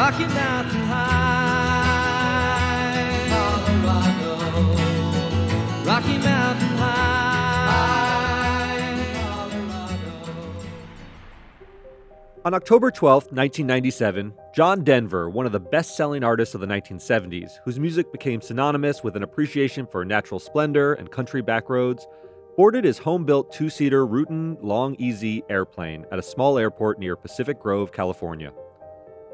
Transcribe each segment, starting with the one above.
Rocky Mountain High, Colorado, Rocky Mountain High, Colorado. On October 12, 1997, John Denver, one of the best-selling artists of the 1970s, whose music became synonymous with an appreciation for natural splendor and country backroads, boarded his home-built two-seater Rutan Long Easy airplane at a small airport near Pacific Grove, California.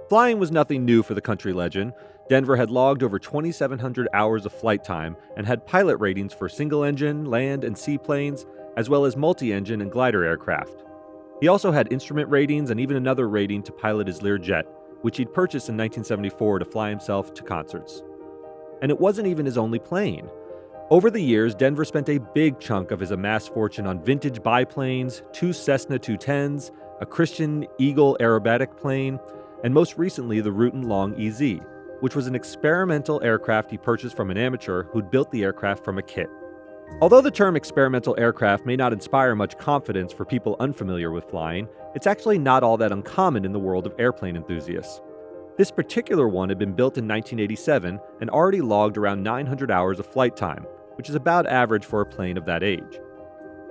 Flying was nothing new for the country legend. Denver had logged over 2,700 hours of flight time and had pilot ratings for single-engine, land, and seaplanes, as well as multi-engine and glider aircraft. He also had instrument ratings and even another rating to pilot his Learjet, which he'd purchased in 1974 to fly himself to concerts. And it wasn't even his only plane. Over the years, Denver spent a big chunk of his amassed fortune on vintage biplanes, 2 Cessna 210s, a Christian Eagle aerobatic plane, and most recently the Rutan Long EZ, which was an experimental aircraft he purchased from an amateur who'd built the aircraft from a kit. Although the term experimental aircraft may not inspire much confidence for people unfamiliar with flying, it's actually not all that uncommon in the world of airplane enthusiasts. This particular one had been built in 1987 and already logged around 900 hours of flight time, which is about average for a plane of that age.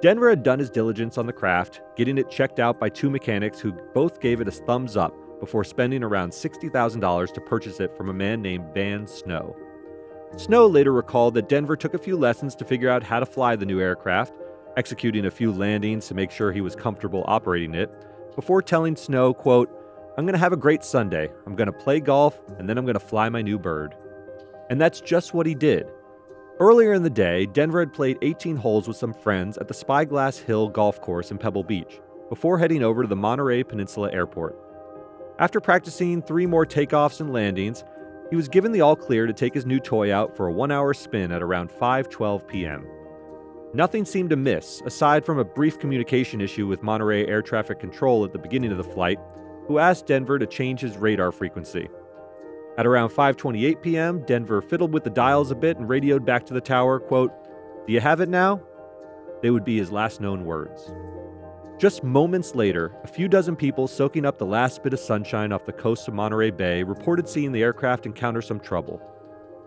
Denver had done his diligence on the craft, getting it checked out by 2 mechanics who both gave it a thumbs up before spending around $60,000 to purchase it from a man named Van Snow. Snow later recalled that Denver took a few lessons to figure out how to fly the new aircraft, executing a few landings to make sure he was comfortable operating it, before telling Snow, quote, "I'm going to have a great Sunday. I'm going to play golf, and then I'm going to fly my new bird." And that's just what he did. Earlier in the day, Denver had played 18 holes with some friends at the Spyglass Hill Golf Course in Pebble Beach, before heading over to the Monterey Peninsula Airport. After practicing 3 more takeoffs and landings, he was given the all-clear to take his new toy out for a 1-hour spin at around 5:12 p.m. Nothing seemed amiss, aside from a brief communication issue with Monterey Air Traffic Control at the beginning of the flight, who asked Denver to change his radar frequency. At around 5:28 p.m., Denver fiddled with the dials a bit and radioed back to the tower, quote, "Do you have it now?" They would be his last known words. Just moments later, a few dozen people soaking up the last bit of sunshine off the coast of Monterey Bay reported seeing the aircraft encounter some trouble.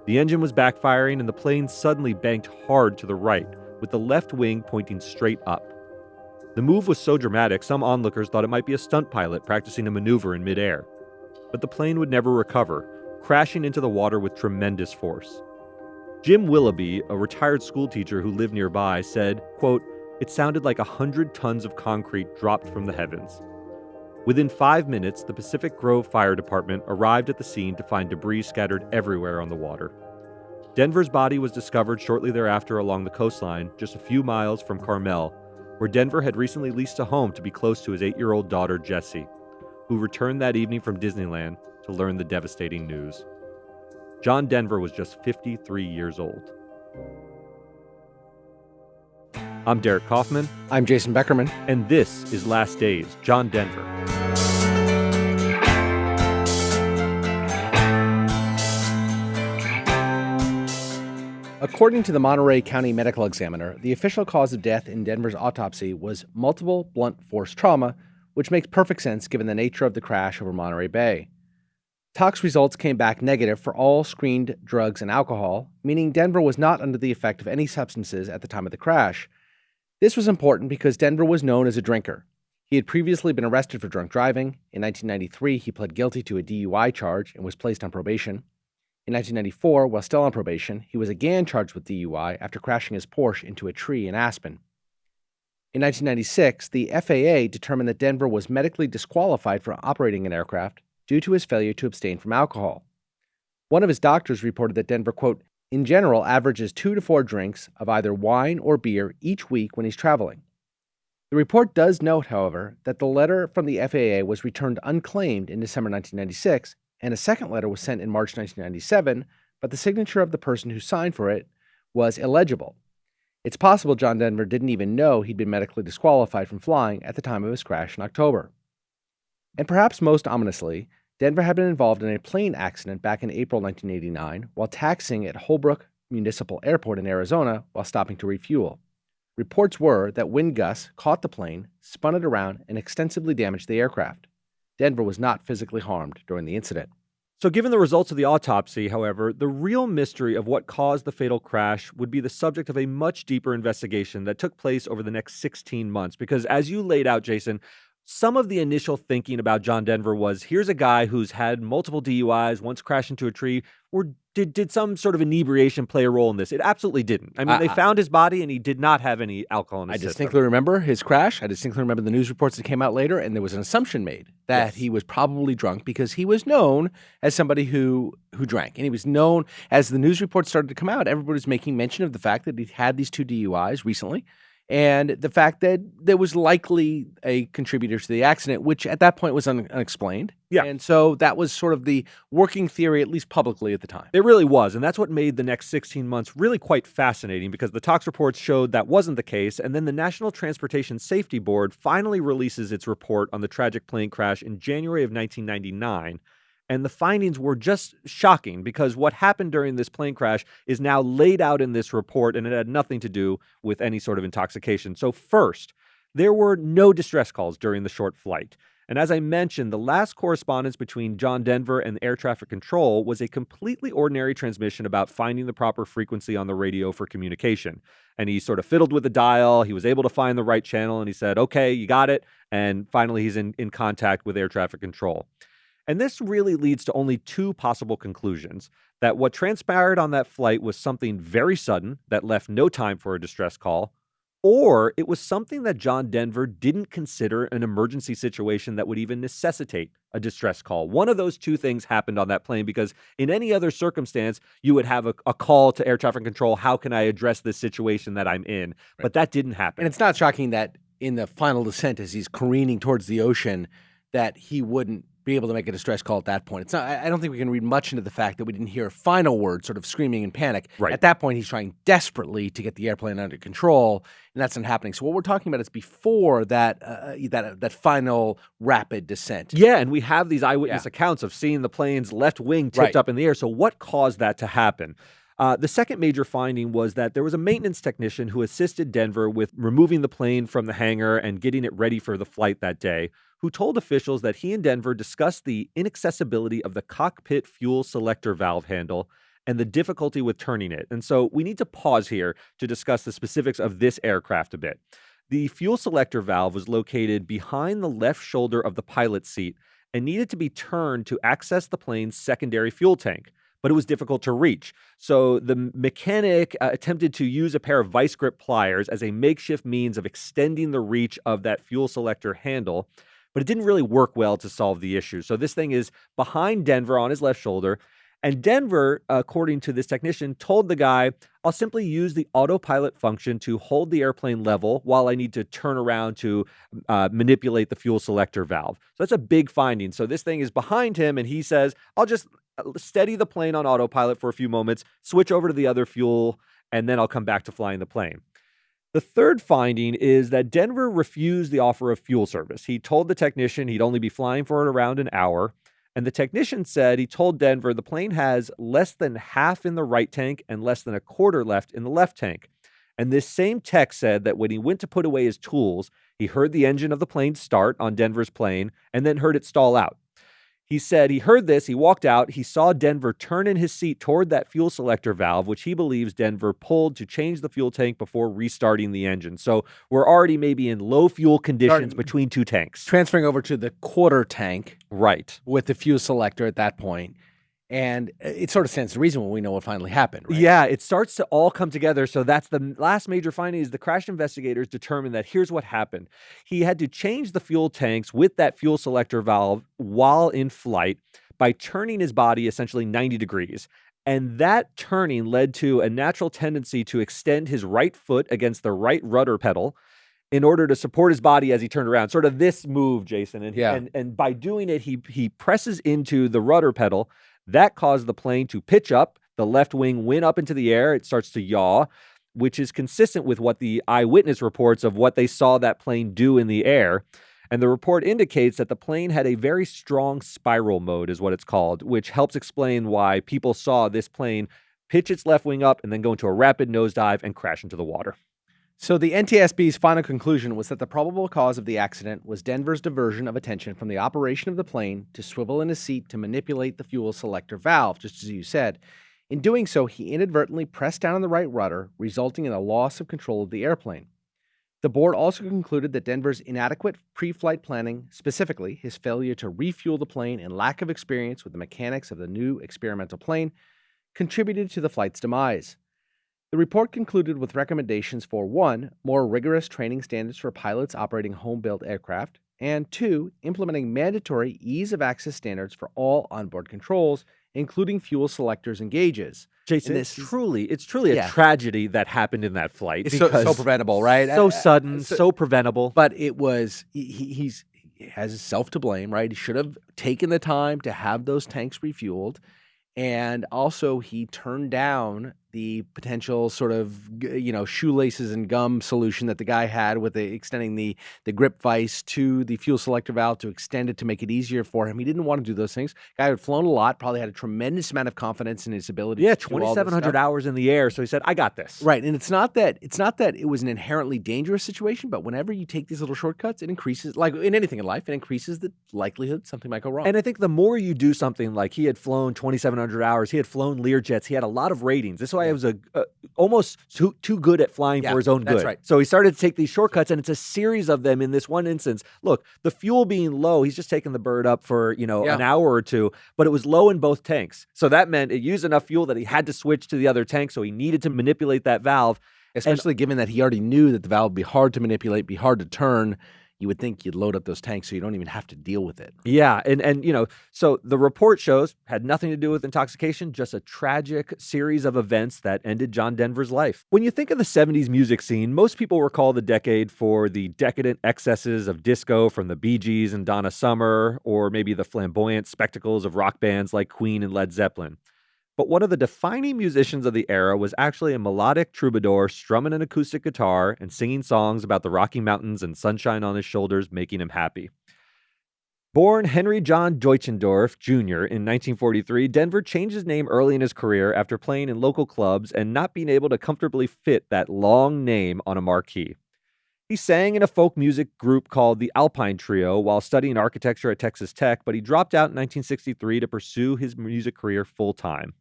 The engine was backfiring and the plane suddenly banked hard to the right, with the left wing pointing straight up. The move was so dramatic, some onlookers thought it might be a stunt pilot practicing a maneuver in midair. But the plane would never recover, crashing into the water with tremendous force. Jim Willoughby, a retired schoolteacher who lived nearby, said, quote, "It sounded like 100 tons of concrete dropped from the heavens." Within 5 minutes, the Pacific Grove Fire Department arrived at the scene to find debris scattered everywhere on the water. Denver's body was discovered shortly thereafter along the coastline, just a few miles from Carmel, where Denver had recently leased a home to be close to his 8-year-old daughter, Jessie, who returned that evening from Disneyland to learn the devastating news. John Denver was just 53 years old. I'm Derek Kaufman. I'm Jason Beckerman. And this is Last Days, John Denver. According to the Monterey County Medical Examiner, the official cause of death in Denver's autopsy was multiple blunt force trauma, which makes perfect sense given the nature of the crash over Monterey Bay. Tox results came back negative for all screened drugs and alcohol, meaning Denver was not under the effect of any substances at the time of the crash. This was important because Denver was known as a drinker. He had previously been arrested for drunk driving. In 1993, he pled guilty to a DUI charge and was placed on probation. In 1994, while still on probation, he was again charged with DUI after crashing his Porsche into a tree in Aspen. In 1996, the FAA determined that Denver was medically disqualified from operating an aircraft due to his failure to abstain from alcohol. One of his doctors reported that Denver, quote, "in general averages 2 to 4 drinks of either wine or beer each week when he's traveling." The report does note, however, that the letter from the FAA was returned unclaimed in December 1996, and a second letter was sent in March 1997, but the signature of the person who signed for it was illegible. It's possible John Denver didn't even know he'd been medically disqualified from flying at the time of his crash in October. And perhaps most ominously, Denver had been involved in a plane accident back in April 1989 while taxiing at Holbrook Municipal Airport in Arizona while stopping to refuel. Reports were that wind gusts caught the plane, spun it around, and extensively damaged the aircraft. Denver was not physically harmed during the incident. So, given the results of the autopsy, however, the real mystery of what caused the fatal crash would be the subject of a much deeper investigation that took place over the next 16 months. Because, as you laid out, Jason, some of the initial thinking about John Denver was here's a guy who's had multiple DUIs, once crashed into a tree, or did some sort of inebriation play a role in this? It absolutely didn't. I mean, they found his body and he did not have any alcohol in his I system. distinctly remember his crash. I distinctly remember the news reports that came out later, and there was an assumption made that Yes. he was probably drunk because he was known as somebody who drank. And he was known, as the news reports started to come out, everybody was making mention of the fact that he had these 2 DUIs recently, and the fact that there was likely a contributor to the accident, which at that point was unexplained. Yeah. And so that was sort of the working theory, at least publicly at the time. It really was, and that's what made the next 16 months really quite fascinating because the Tox reports showed that wasn't the case, and then the National Transportation Safety Board finally releases its report on the tragic plane crash in January of 1999, and the findings were just shocking because what happened during this plane crash is now laid out in this report, and it had nothing to do with any sort of intoxication. So first, there were no distress calls during the short flight. And as I mentioned, the last correspondence between John Denver and air traffic control was a completely ordinary transmission about finding the proper frequency on the radio for communication. And he sort of fiddled with the dial. He was able to find the right channel, and he said, okay, you got it. And finally, he's in contact with air traffic control. And this really leads to only 2 possible conclusions: that what transpired on that flight was something very sudden that left no time for a distress call, or it was something that John Denver didn't consider an emergency situation that would even necessitate a distress call. One of those 2 things happened on that plane because in any other circumstance, you would have a call to air traffic control. How can I address this situation that I'm in? Right. But that didn't happen. And it's not shocking that in the final descent, as he's careening towards the ocean, that he wouldn't be able to make a distress call at that point. It's not. I don't think we can read much into the fact that we didn't hear a final word, sort of screaming in panic. Right. At that point, he's trying desperately to get the airplane under control, and that's not happening. So what we're talking about is before that that final rapid descent. Yeah, and we have these eyewitness accounts of seeing the plane's left wing tipped up in the air. So what caused that to happen? The second major finding was that there was a maintenance technician who assisted Denver with removing the plane from the hangar and getting it ready for the flight that day, who told officials that he and Denver discussed the inaccessibility of the cockpit fuel selector valve handle and the difficulty with turning it. And so we need to pause here to discuss the specifics of this aircraft a bit. The fuel selector valve was located behind the left shoulder of the pilot's seat and needed to be turned to access the plane's secondary fuel tank, but it was difficult to reach. So the mechanic attempted to use a pair of vice grip pliers as a makeshift means of extending the reach of that fuel selector handle, but it didn't really work well to solve the issue. So this thing is behind Denver on his left shoulder, and Denver, according to this technician, told the guy, I'll simply use the autopilot function to hold the airplane level while I need to turn around to manipulate the fuel selector valve. So that's a big finding. So this thing is behind him, and he says, I'll just steady the plane on autopilot for a few moments, switch over to the other fuel, and then I'll come back to flying the plane. The third finding is that Denver refused the offer of fuel service. He told the technician he'd only be flying for around an hour, and the technician said he told Denver the plane has less than half in the right tank and less than a quarter left in the left tank. And this same tech said that when he went to put away his tools, he heard the engine of the plane start on Denver's plane and then heard it stall out. He said he heard this, he walked out, he saw Denver turn in his seat toward that fuel selector valve, which he believes Denver pulled to change the fuel tank before restarting the engine. So we're already maybe in low fuel conditions between 2 tanks. Transferring over to the quarter tank Right. with the fuel selector at that point. And it sort of stands to reason when we know what finally happened, right? Yeah, it starts to all come together. So that's the last major finding is the crash investigators determined that here's what happened. He had to change the fuel tanks with that fuel selector valve while in flight by turning his body essentially 90 degrees. And that turning led to a natural tendency to extend his right foot against the right rudder pedal in order to support his body as he turned around. Sort of this move, Jason. And by doing it, he presses into the rudder pedal. That caused the plane to pitch up. The left wing went up into the air. It starts to yaw, which is consistent with what the eyewitness reports of what they saw that plane do in the air. And the report indicates that the plane had a very strong spiral mode, is what it's called, which helps explain why people saw this plane pitch its left wing up and then go into a rapid nosedive and crash into the water. So the NTSB's final conclusion was that the probable cause of the accident was Denver's diversion of attention from the operation of the plane to swivel in his seat to manipulate the fuel selector valve, just as you said. In doing so, he inadvertently pressed down on the right rudder, resulting in a loss of control of the airplane. The board also concluded that Denver's inadequate pre-flight planning, specifically his failure to refuel the plane and lack of experience with the mechanics of the new experimental plane, contributed to the flight's demise. The report concluded with recommendations for 1. More rigorous training standards for pilots operating home-built aircraft, and 2. Implementing mandatory ease-of-access standards for all onboard controls, including fuel selectors and gauges. Jason, it's truly a tragedy that happened in that flight. It's so preventable, right? So sudden, so preventable. But it was, he has self to blame, right? He should have taken the time to have those tanks refueled. And also, he turned down the potential sort of, shoelaces and gum solution that the guy had with extending the grip vise to the fuel selector valve to extend it to make it easier for him. He didn't want to do those things. Guy had flown a lot, probably had a tremendous amount of confidence in his ability. Yeah, 2,700 hours in the air. So he said, "I got this." Right, and it's not that it was an inherently dangerous situation, but whenever you take these little shortcuts, it increases, like in anything in life, it increases the likelihood something might go wrong. And I think the more you do something, like he had flown 2,700 hours, he had flown Learjets, he had a lot of ratings. That's why he was almost too good at flying for his own good. That's right. So he started to take these shortcuts, and it's a series of them in this one instance. Look, the fuel being low, he's just taking the bird up for an hour or two, but it was low in both tanks. So that meant it used enough fuel that he had to switch to the other tank, so he needed to manipulate that valve. Especially given that he already knew that the valve would be hard to manipulate, be hard to turn. You would think you'd load up those tanks so you don't even have to deal with it. Yeah, and so the report shows had nothing to do with intoxication, just a tragic series of events that ended John Denver's life. When you think of the 70s music scene, most people recall the decade for the decadent excesses of disco from the Bee Gees and Donna Summer, or maybe the flamboyant spectacles of rock bands like Queen and Led Zeppelin. But one of the defining musicians of the era was actually a melodic troubadour strumming an acoustic guitar and singing songs about the Rocky Mountains and sunshine on his shoulders, making him happy. Born Henry John Deutschendorf Jr. in 1943, Denver changed his name early in his career after playing in local clubs and not being able to comfortably fit that long name on a marquee. He sang in a folk music group called the Alpine Trio while studying architecture at Texas Tech, but he dropped out in 1963 to pursue his music career full-time.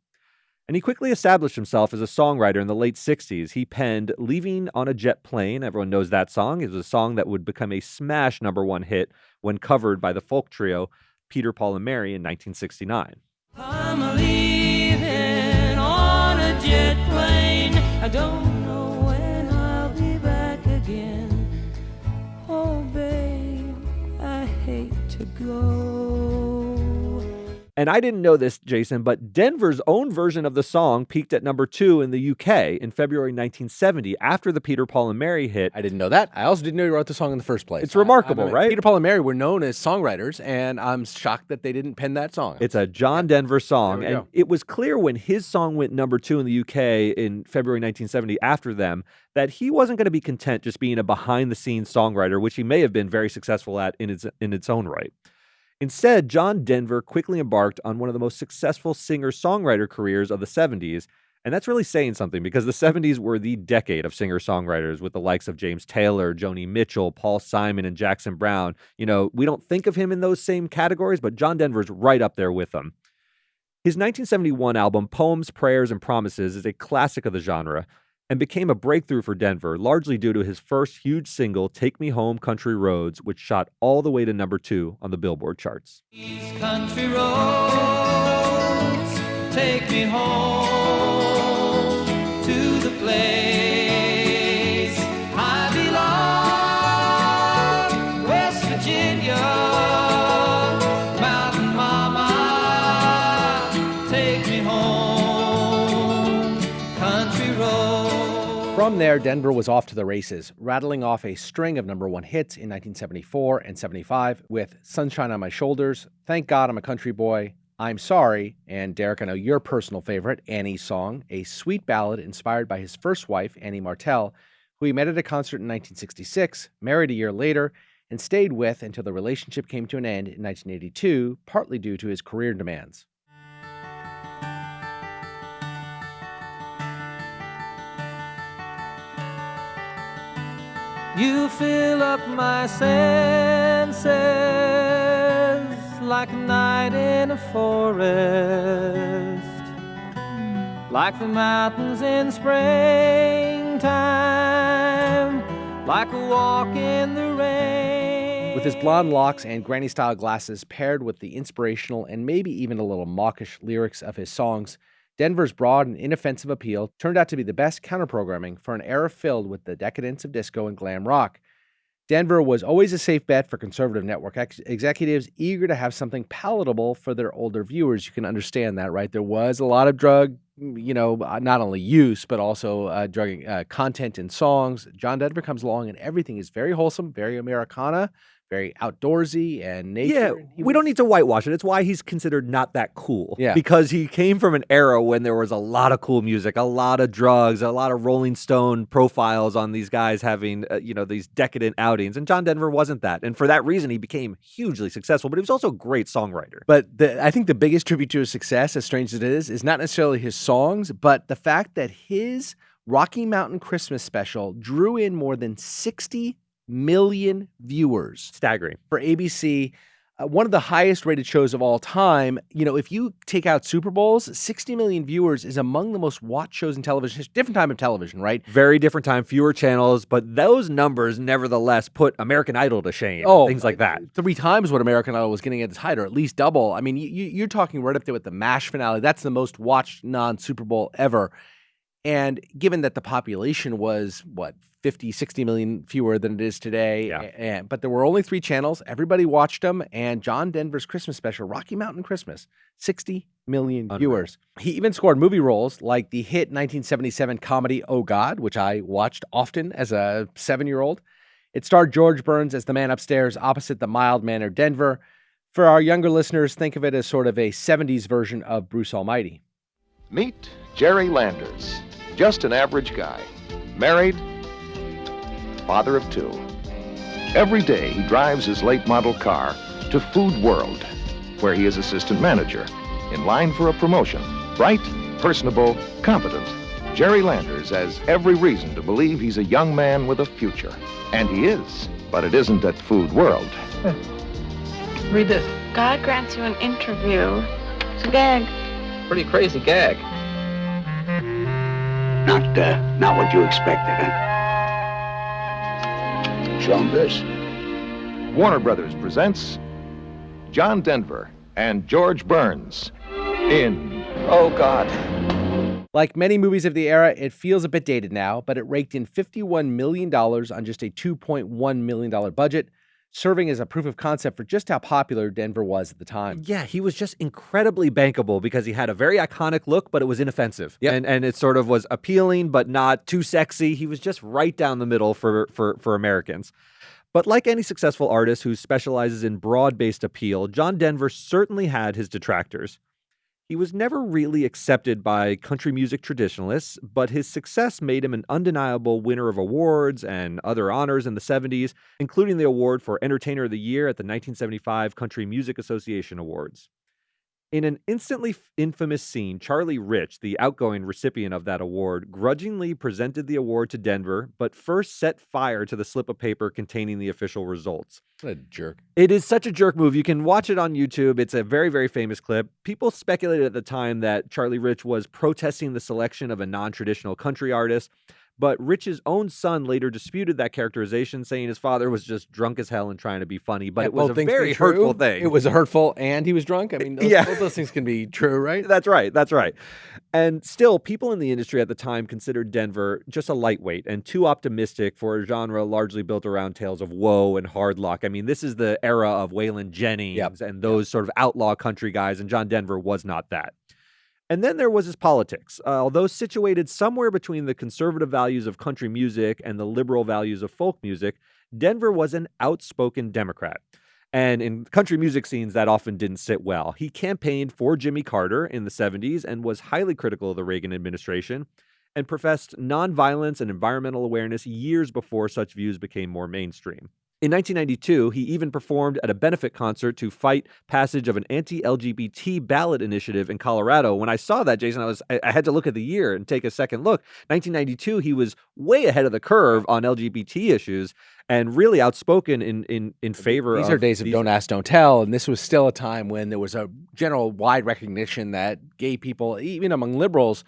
And he quickly established himself as a songwriter in the late 60s. He penned Leaving on a Jet Plane. Everyone knows that song. It was a song that would become a smash #1 hit when covered by the folk trio Peter, Paul, and Mary in 1969. I'm leaving on a jet plane. I don't know when I'll be back again. Oh, babe, I hate to go. And I didn't know this, Jason, but Denver's own version of the song peaked at #2 in the UK in February 1970 after the Peter, Paul, and Mary hit. I didn't know that. I also didn't know he wrote the song in the first place. It's remarkable, right? Peter, Paul, and Mary were known as songwriters, and I'm shocked that they didn't pen that song. It's a John Denver song, There we and go. it was clear when his song went #2 in the UK in February 1970 after them that he wasn't going to be content just being a behind-the-scenes songwriter, which he may have been very successful at in its own right. Instead, John Denver quickly embarked on one of the most successful singer-songwriter careers of the 70s, and that's really saying something because the 70s were the decade of singer-songwriters with the likes of James Taylor, Joni Mitchell, Paul Simon, and Jackson Browne. We don't think of him in those same categories, but John Denver's right up there with them. His 1971 album, Poems, Prayers, and Promises, is a classic of the genre and became a breakthrough for Denver, largely due to his first huge single, Take Me Home, Country Roads, which shot all the way to #2 on the Billboard charts. These country roads take me home to the place I belong, West Virginia, Mountain Mama, take me home, country roads. From there, Denver was off to the races, rattling off a string of #1 hits in 1974 and 75 with Sunshine on My Shoulders, Thank God I'm a Country Boy, I'm Sorry, and Derek, I know your personal favorite, Annie's Song, a sweet ballad inspired by his first wife, Annie Martell, who he met at a concert in 1966, married a year later, and stayed with until the relationship came to an end in 1982, partly due to his career demands. You fill up my senses like a night in a forest, like the mountains in springtime, like a walk in the rain. With his blonde locks and granny-style glasses paired with the inspirational and maybe even a little mawkish lyrics of his songs, Denver's broad and inoffensive appeal turned out to be the best counter-programming for an era filled with the decadence of disco and glam rock. Denver was always a safe bet for conservative network executives eager to have something palatable for their older viewers. You can understand that, right? There was a lot of drug, not only use, but also drug content in songs. John Denver comes along and everything is very wholesome, very Americana, very outdoorsy and nature. Yeah, we don't need to whitewash it. It's why he's considered not that cool. Yeah. Because he came from an era when there was a lot of cool music, a lot of drugs, a lot of Rolling Stone profiles on these guys having, these decadent outings. And John Denver wasn't that. And for that reason, he became hugely successful, but he was also a great songwriter. But I think the biggest tribute to his success, as strange as it is not necessarily his songs, but the fact that his Rocky Mountain Christmas special drew in more than 60 million viewers. Staggering. For ABC, one of the highest rated shows of all time. If you take out Super Bowls, 60 million viewers is among the most watched shows in television. Different time of television, right? Very different time, fewer channels, but those numbers nevertheless put American Idol to shame. Things like that. 3 times what American Idol was getting at its height, or at least double. I mean, you're talking right up there with the MASH finale. That's the most watched non-Super Bowl ever. And given that the population was, 50, 60 million fewer than it is today, but there were only 3 channels. Everybody watched them, and John Denver's Christmas special, Rocky Mountain Christmas, 60 million viewers. He even scored movie roles like the hit 1977 comedy Oh God, which I watched often as a 7-year-old. It starred George Burns as the man upstairs opposite the mild-mannered Denver. For our younger listeners, think of it as sort of a 70s version of Bruce Almighty. Meet Jerry Landers, just an average guy, married, father of 2. Every day he drives his late model car to Food World, where he is assistant manager, in line for a promotion. Bright, personable, competent, Jerry Landers has every reason to believe he's a young man with a future. And he is, but it isn't at Food World. Read this. God grants you an interview. It's a gag. Pretty crazy gag. Not what you expected, huh? Show 'em this. Warner Brothers presents John Denver and George Burns in Oh God. Like many movies of the era, it feels a bit dated now, but it raked in $51 million on just a $2.1 million budget, serving as a proof of concept for just how popular Denver was at the time. Yeah, he was just incredibly bankable because he had a very iconic look, but it was inoffensive. Yep. And it sort of was appealing, but not too sexy. He was just right down the middle for Americans. But like any successful artist who specializes in broad-based appeal, John Denver certainly had his detractors. He was never really accepted by country music traditionalists, but his success made him an undeniable winner of awards and other honors in the 70s, including the award for Entertainer of the Year at the 1975 Country Music Association Awards. In an instantly infamous scene, Charlie Rich, the outgoing recipient of that award, grudgingly presented the award to Denver, but first set fire to the slip of paper containing the official results. What a jerk. It is such a jerk move. You can watch it on YouTube. It's a very, very famous clip. People speculated at the time that Charlie Rich was protesting the selection of a non-traditional country artist, but Rich's own son later disputed that characterization, saying his father was just drunk as hell and trying to be funny, but it was a very hurtful thing. It was hurtful and he was drunk. I mean, Yeah. both those things can be true, right? That's right. That's right. And still, people in the industry at the time considered Denver just a lightweight and too optimistic for a genre largely built around tales of woe and hard luck. I mean, this is the era of Waylon Jennings and those sort of outlaw country guys, and John Denver was not that. And then there was his politics. Although situated somewhere between the conservative values of country music and the liberal values of folk music, Denver was an outspoken Democrat. And in country music scenes, that often didn't sit well. He campaigned for Jimmy Carter in the 70s and was highly critical of the Reagan administration and professed nonviolence and environmental awareness years before such views became more mainstream. In 1992, he even performed at a benefit concert to fight passage of an anti-LGBT ballot initiative in Colorado. When I saw that, Jason, I had to look at the year and take a second look. 1992, he was way ahead of the curve on LGBT issues and really outspoken in favor of these are days of don't ask, don't tell, and this was still a time when there was a general wide recognition that gay people, even among liberals,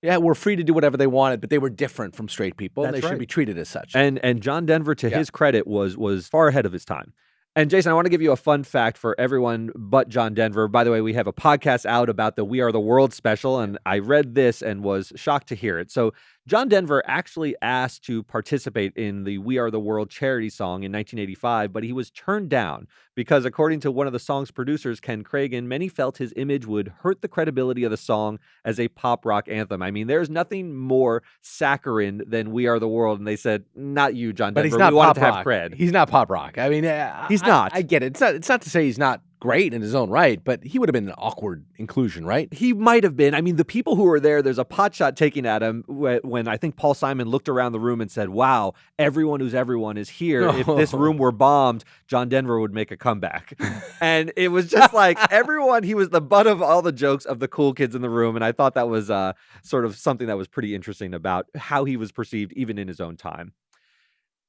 were free to do whatever they wanted, but they were different from straight people, and they should be treated as such. And John Denver, to his credit, was far ahead of his time. And Jason, I want to give you a fun fact for everyone but John Denver. By the way, we have a podcast out about the We Are the World special, and I read this and was shocked to hear it. So John Denver actually asked to participate in the We Are the World charity song in 1985, but he was turned down because, according to one of the song's producers, Ken Cragen, many felt his image would hurt the credibility of the song as a pop rock anthem. I mean, there's nothing more saccharine than We Are the World, and they said, not you, John Denver. But he's not we wanted pop to have rock. cred. He's not pop rock. I mean, he's not. I get it. It's not to say he's not great in his own right, but he would have been an awkward inclusion, right? He might have been. I mean, the people who were there, there's a pot shot taken at him when I think Paul Simon looked around the room and said, wow, everyone who's everyone is here. If this room were bombed, John Denver would make a comeback. And it was just like everyone, he was the butt of all the jokes of the cool kids in the room. And I thought that was sort of something that was pretty interesting about how he was perceived even in his own time.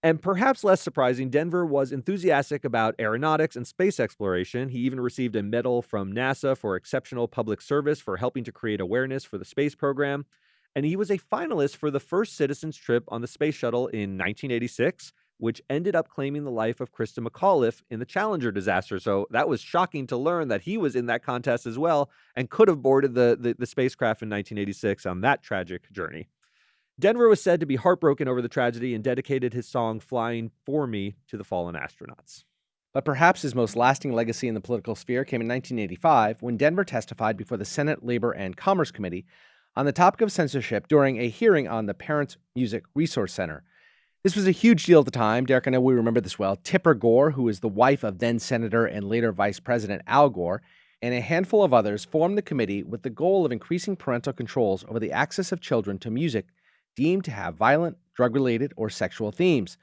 And perhaps less surprising, Denver was enthusiastic about aeronautics and space exploration. He even received a medal from NASA for exceptional public service for helping to create awareness for the space program. And he was a finalist for the first citizen's trip on the space shuttle in 1986, which ended up claiming the life of Krista McAuliffe in the Challenger disaster. So that was shocking to learn that he was in that contest as well and could have boarded the spacecraft in 1986 on that tragic journey. Denver was said to be heartbroken over the tragedy and dedicated his song Flying For Me to the fallen astronauts. But perhaps his most lasting legacy in the political sphere came in 1985 when Denver testified before the Senate Labor and Commerce Committee on the topic of censorship during a hearing on the Parents Music Resource Center. This was a huge deal at the time. Derek, I know we remember this well. Tipper Gore, who is the wife of then Senator and later Vice President Al Gore, and a handful of others formed the committee with the goal of increasing parental controls over the access of children to music deemed to have violent, drug-related, or sexual themes.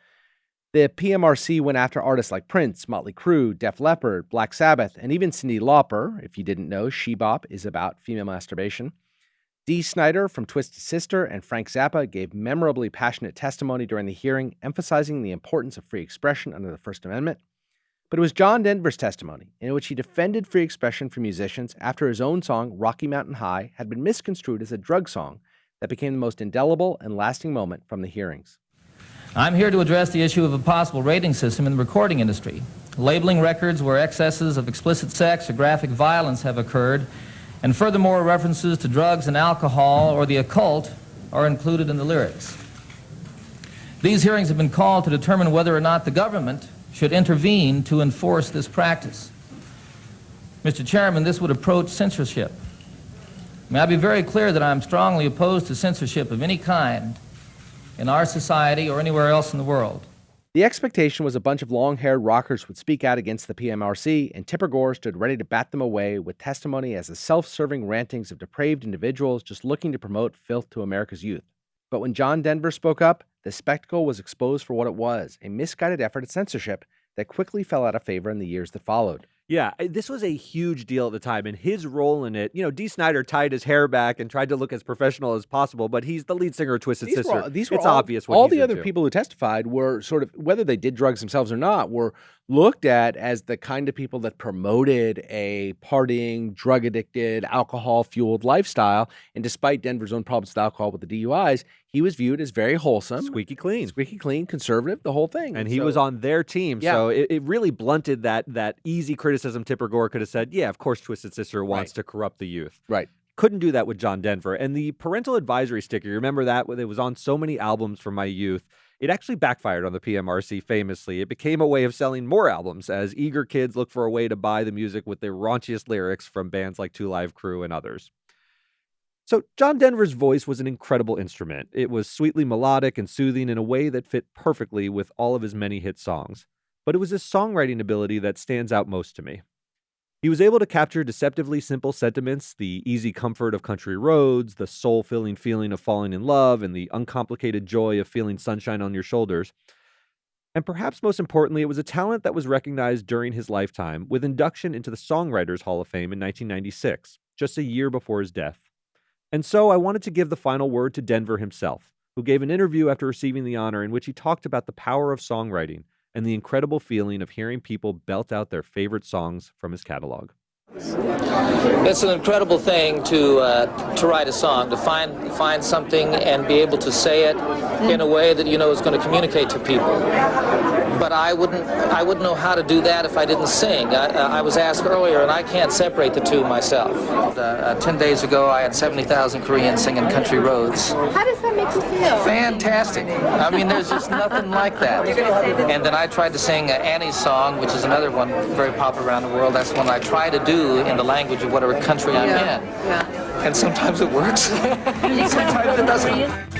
The PMRC went after artists like Prince, Motley Crue, Def Leppard, Black Sabbath, and even Cyndi Lauper. If you didn't know, She Bop is about female masturbation. Dee Snider from Twisted Sister and Frank Zappa gave memorably passionate testimony during the hearing, emphasizing the importance of free expression under the First Amendment. But it was John Denver's testimony, in which he defended free expression for musicians after his own song, Rocky Mountain High, had been misconstrued as a drug song, that became the most indelible and lasting moment from the hearings. I'm here to address the issue of a possible rating system in the recording industry, labeling records where excesses of explicit sex or graphic violence have occurred, and furthermore references to drugs and alcohol or the occult are included in the lyrics. These hearings have been called to determine whether or not the government should intervene to enforce this practice. Mr. Chairman, this would approach censorship. May I be very clear that I am strongly opposed to censorship of any kind in our society or anywhere else in the world. The expectation was a bunch of long-haired rockers would speak out against the PMRC, and Tipper Gore stood ready to bat them away with testimony as the self-serving rantings of depraved individuals just looking to promote filth to America's youth. But when John Denver spoke up, the spectacle was exposed for what it was, a misguided effort at censorship that quickly fell out of favor in the years that followed. Yeah, this was a huge deal at the time, and his role in it, Dee Snider tied his hair back and tried to look as professional as possible, but he's the lead singer of Twisted Sister. It's obvious what all he's the other into. people who testified were sort of, whether they did drugs themselves or not, were looked at as the kind of people that promoted a partying, drug-addicted, alcohol-fueled lifestyle, and despite Denver's own problems with alcohol with the DUIs, he was viewed as very wholesome. Squeaky clean, conservative, the whole thing. And he was on their team, so it really blunted that easy criticism Tipper Gore could have said, yeah, of course Twisted Sister wants to corrupt the youth. Right. Couldn't do that with John Denver. And the parental advisory sticker, you remember that? It was on so many albums from my youth. It actually backfired on the PMRC famously. It became a way of selling more albums as eager kids look for a way to buy the music with the raunchiest lyrics from bands like Two Live Crew and others. So John Denver's voice was an incredible instrument. It was sweetly melodic and soothing in a way that fit perfectly with all of his many hit songs. But it was his songwriting ability that stands out most to me. He was able to capture deceptively simple sentiments, the easy comfort of country roads, the soul-filling feeling of falling in love, and the uncomplicated joy of feeling sunshine on your shoulders. And perhaps most importantly, it was a talent that was recognized during his lifetime with induction into the Songwriters Hall of Fame in 1996, just a year before his death. And so I wanted to give the final word to Denver himself, who gave an interview after receiving the honor in which he talked about the power of songwriting and the incredible feeling of hearing people belt out their favorite songs from his catalog. It's an incredible thing to write a song, to find something and be able to say it in a way that you know is going to communicate to people. But I wouldn't know how to do that if I didn't sing. I was asked earlier, and I can't separate the two myself. 10 days ago, I had 70,000 Koreans singing Country Roads. How does that make you feel? Fantastic. I mean, there's just nothing like that. And then I tried to sing Annie's song, which is another one very popular around the world. That's one I try to do in the language of whatever country I'm in. Yeah. And sometimes it works. Sometimes it doesn't.